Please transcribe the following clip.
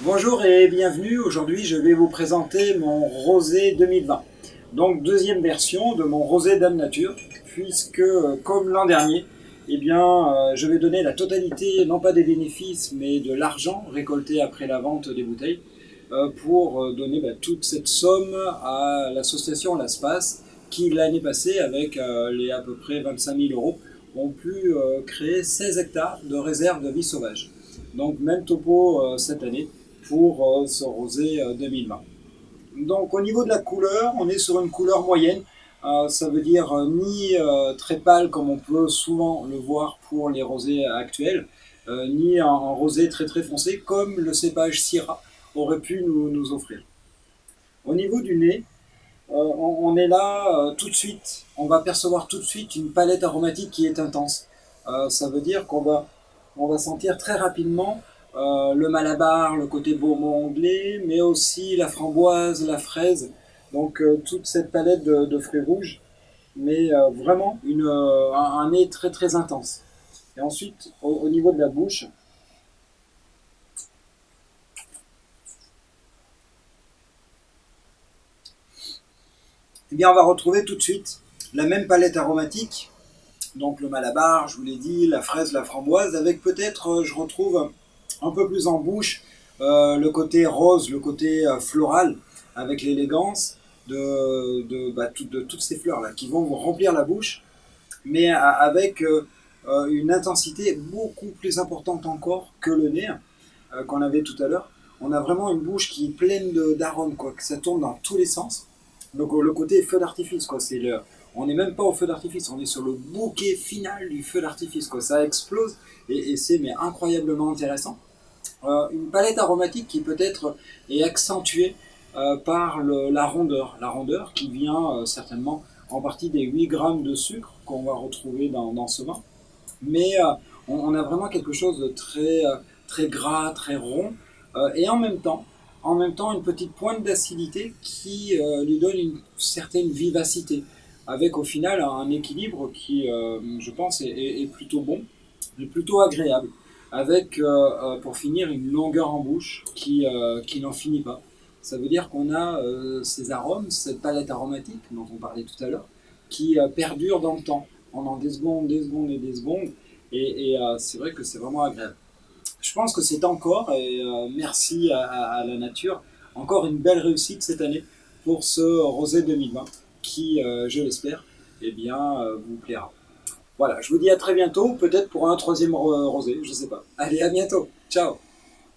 Bonjour et bienvenue. Aujourd'hui, je vais vous présenter mon rosé 2020. Donc, deuxième version de mon rosé Dame Nature, puisque, comme l'an dernier, je vais donner la totalité, non pas des bénéfices, mais de l'argent récolté après la vente des bouteilles, pour donner toute cette somme à l'association L'Aspace, qui l'année passée, avec les à peu près 25 000 euros, ont pu créer 16 hectares de réserve de vie sauvage. Donc, même topo cette année pour ce rosé 2020. Donc au niveau de la couleur, on est sur une couleur moyenne. Ça veut dire ni très pâle comme on peut souvent le voir pour les rosés actuels, ni un rosé très très foncé comme le cépage Syrah aurait pu nous offrir. Au niveau du nez, on est là tout de suite, on va percevoir tout de suite une palette aromatique qui est intense. Ça veut dire qu'on va sentir très rapidement le malabar, le côté beaumont anglais, mais aussi la framboise, la fraise, donc toute cette palette de fruits rouges, mais vraiment un nez très très intense. Et ensuite, au niveau de la bouche, on va retrouver tout de suite la même palette aromatique, donc le malabar, je vous l'ai dit, la fraise, la framboise, avec peut-être, je retrouve un peu plus en bouche le côté rose, le côté floral, avec l'élégance de toutes ces fleurs-là, qui vont vous remplir la bouche, mais avec une intensité beaucoup plus importante encore que le nez qu'on avait tout à l'heure. On a vraiment une bouche qui est pleine d'arômes, quoi, que ça tourne dans tous les sens. Donc le côté feu d'artifice, quoi, on n'est même pas au feu d'artifice, on est sur le bouquet final du feu d'artifice, quoi. Ça explose et c'est mais incroyablement intéressant. Une palette aromatique qui peut-être est accentuée par la rondeur qui vient certainement en partie des 8 grammes de sucre qu'on va retrouver dans ce vin. Mais on a vraiment quelque chose de très gras, très rond, et en même temps une petite pointe d'acidité qui lui donne une certaine vivacité, avec au final un équilibre qui, je pense, est plutôt bon, est plutôt agréable, avec pour finir une longueur en bouche qui n'en finit pas. Ça veut dire qu'on a ces arômes, cette palette aromatique dont on parlait tout à l'heure, qui perdure dans le temps, pendant des secondes, des secondes et des secondes, et c'est vrai que c'est vraiment agréable. Je pense que c'est encore, et merci à la nature, encore une belle réussite cette année pour ce rosé 2020 qui, je l'espère, vous plaira. Voilà, je vous dis à très bientôt, peut-être pour un troisième rosé, je sais pas. Allez, à bientôt, ciao.